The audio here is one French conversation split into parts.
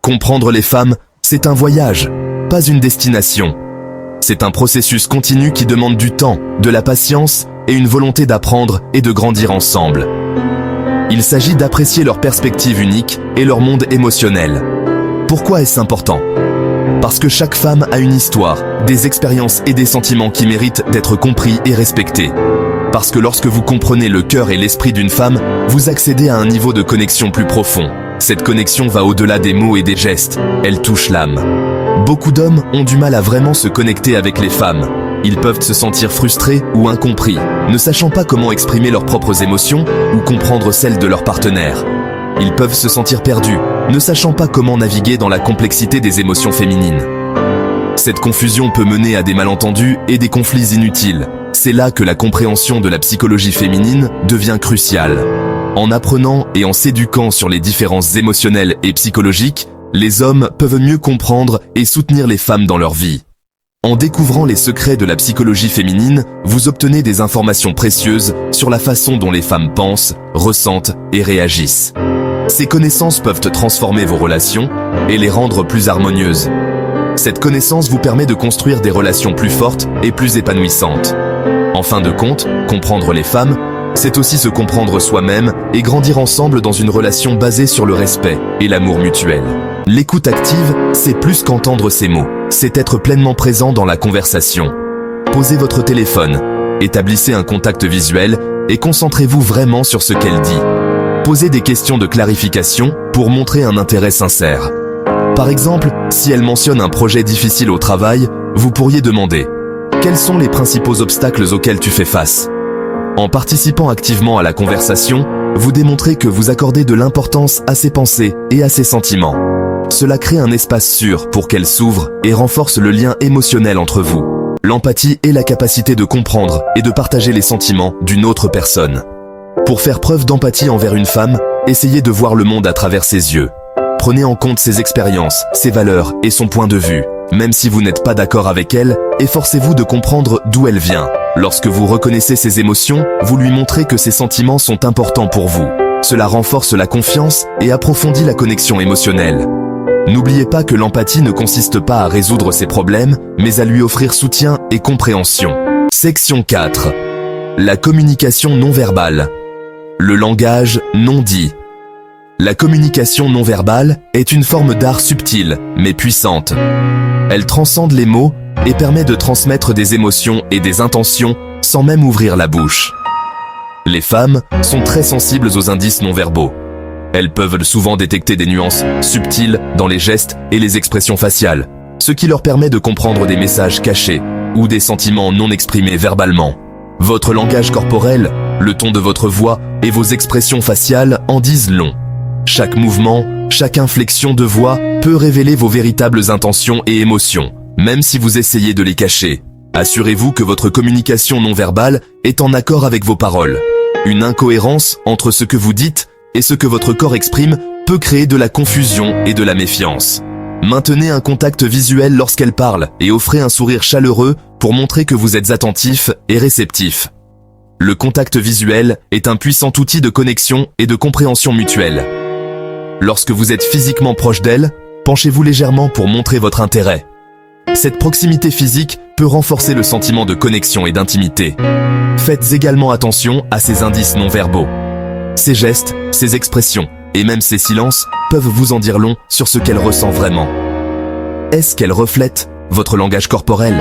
Comprendre les femmes, c'est un voyage, pas une destination. C'est un processus continu qui demande du temps, de la patience et une volonté d'apprendre et de grandir ensemble. Il s'agit d'apprécier leur perspective unique et leur monde émotionnel. Pourquoi est-ce important ? Parce que chaque femme a une histoire, des expériences et des sentiments qui méritent d'être compris et respectés. Parce que lorsque vous comprenez le cœur et l'esprit d'une femme, vous accédez à un niveau de connexion plus profond. Cette connexion va au-delà des mots et des gestes, elle touche l'âme. Beaucoup d'hommes ont du mal à vraiment se connecter avec les femmes. Ils peuvent se sentir frustrés ou incompris, ne sachant pas comment exprimer leurs propres émotions ou comprendre celles de leur partenaire. Ils peuvent se sentir perdus, ne sachant pas comment naviguer dans la complexité des émotions féminines. Cette confusion peut mener à des malentendus et des conflits inutiles. C'est là que la compréhension de la psychologie féminine devient cruciale. En apprenant et en s'éduquant sur les différences émotionnelles et psychologiques, les hommes peuvent mieux comprendre et soutenir les femmes dans leur vie. En découvrant les secrets de la psychologie féminine, vous obtenez des informations précieuses sur la façon dont les femmes pensent, ressentent et réagissent. Ces connaissances peuvent transformer vos relations et les rendre plus harmonieuses. Cette connaissance vous permet de construire des relations plus fortes et plus épanouissantes. En fin de compte, comprendre les femmes, c'est aussi se comprendre soi-même et grandir ensemble dans une relation basée sur le respect et l'amour mutuel. L'écoute active, c'est plus qu'entendre ces mots, c'est être pleinement présent dans la conversation. Posez votre téléphone, établissez un contact visuel et concentrez-vous vraiment sur ce qu'elle dit. Posez des questions de clarification pour montrer un intérêt sincère. Par exemple, si elle mentionne un projet difficile au travail, vous pourriez demander « Quels sont les principaux obstacles auxquels tu fais face ?» En participant activement à la conversation, vous démontrez que vous accordez de l'importance à ses pensées et à ses sentiments. Cela crée un espace sûr pour qu'elle s'ouvre et renforce le lien émotionnel entre vous. L'empathie est la capacité de comprendre et de partager les sentiments d'une autre personne. Pour faire preuve d'empathie envers une femme, essayez de voir le monde à travers ses yeux. Prenez en compte ses expériences, ses valeurs et son point de vue. Même si vous n'êtes pas d'accord avec elle, efforcez-vous de comprendre d'où elle vient. Lorsque vous reconnaissez ses émotions, vous lui montrez que ses sentiments sont importants pour vous. Cela renforce la confiance et approfondit la connexion émotionnelle. N'oubliez pas que l'empathie ne consiste pas à résoudre ses problèmes, mais à lui offrir soutien et compréhension. Section 4. La communication non verbale. Le langage non dit. La communication non verbale est une forme d'art subtile, mais puissante. Elle transcende les mots et permet de transmettre des émotions et des intentions sans même ouvrir la bouche. Les femmes sont très sensibles aux indices non verbaux. Elles peuvent souvent détecter des nuances subtiles dans les gestes et les expressions faciales, ce qui leur permet de comprendre des messages cachés ou des sentiments non exprimés verbalement. Votre langage corporel, le ton de votre voix et vos expressions faciales en disent long. Chaque mouvement, chaque inflexion de voix peut révéler vos véritables intentions et émotions, même si vous essayez de les cacher. Assurez-vous que votre communication non verbale est en accord avec vos paroles. Une incohérence entre ce que vous dites et ce que votre corps exprime peut créer de la confusion et de la méfiance. Maintenez un contact visuel lorsqu'elle parle et offrez un sourire chaleureux pour montrer que vous êtes attentif et réceptif. Le contact visuel est un puissant outil de connexion et de compréhension mutuelle. Lorsque vous êtes physiquement proche d'elle, penchez-vous légèrement pour montrer votre intérêt. Cette proximité physique peut renforcer le sentiment de connexion et d'intimité. Faites également attention à ces indices non verbaux. Ces gestes, ces expressions et même ces silences peuvent vous en dire long sur ce qu'elle ressent vraiment. Est-ce qu'elle reflète votre langage corporel ?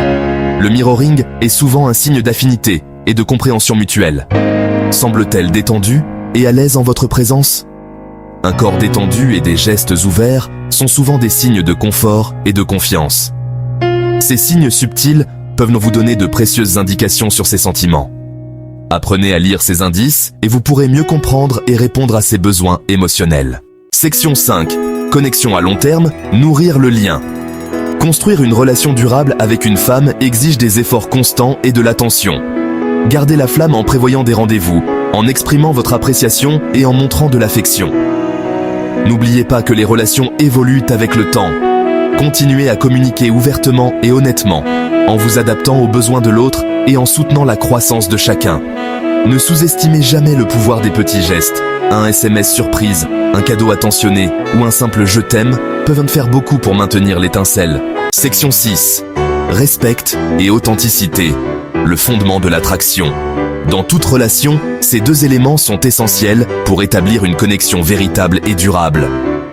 Le mirroring est souvent un signe d'affinité et de compréhension mutuelle. Semble-t-elle détendue et à l'aise en votre présence ? Un corps détendu et des gestes ouverts sont souvent des signes de confort et de confiance. Ces signes subtils peuvent vous donner de précieuses indications sur ses sentiments. Apprenez à lire ces indices et vous pourrez mieux comprendre et répondre à ses besoins émotionnels. Section 5. Connexion à long terme, nourrir le lien. Construire une relation durable avec une femme exige des efforts constants et de l'attention. Gardez la flamme en prévoyant des rendez-vous, en exprimant votre appréciation et en montrant de l'affection. N'oubliez pas que les relations évoluent avec le temps. Continuez à communiquer ouvertement et honnêtement, en vous adaptant aux besoins de l'autre et en soutenant la croissance de chacun. Ne sous-estimez jamais le pouvoir des petits gestes. Un SMS surprise, un cadeau attentionné ou un simple « je t'aime » peuvent faire beaucoup pour maintenir l'étincelle. Section 6. Respect et authenticité, le fondement de l'attraction. Dans toute relation, ces deux éléments sont essentiels pour établir une connexion véritable et durable.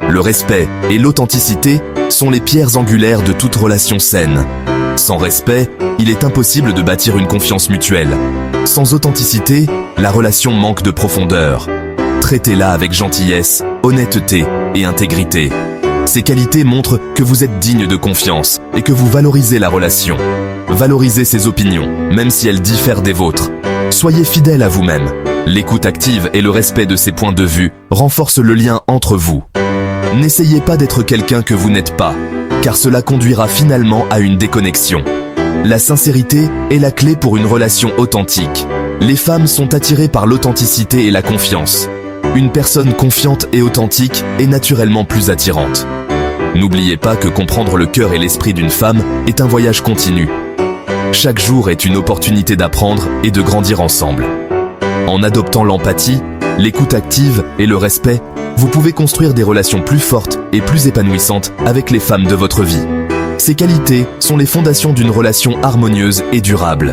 Le respect et l'authenticité sont les pierres angulaires de toute relation saine. Sans respect, il est impossible de bâtir une confiance mutuelle. Sans authenticité, la relation manque de profondeur. Traitez-la avec gentillesse, honnêteté et intégrité. Ces qualités montrent que vous êtes digne de confiance et que vous valorisez la relation. Valorisez ses opinions, même si elles diffèrent des vôtres. Soyez fidèle à vous-même. L'écoute active et le respect de ses points de vue renforcent le lien entre vous. N'essayez pas d'être quelqu'un que vous n'êtes pas, car cela conduira finalement à une déconnexion. La sincérité est la clé pour une relation authentique. Les femmes sont attirées par l'authenticité et la confiance. Une personne confiante et authentique est naturellement plus attirante. N'oubliez pas que comprendre le cœur et l'esprit d'une femme est un voyage continu. Chaque jour est une opportunité d'apprendre et de grandir ensemble. En adoptant l'empathie, l'écoute active et le respect, vous pouvez construire des relations plus fortes et plus épanouissantes avec les femmes de votre vie. Ces qualités sont les fondations d'une relation harmonieuse et durable.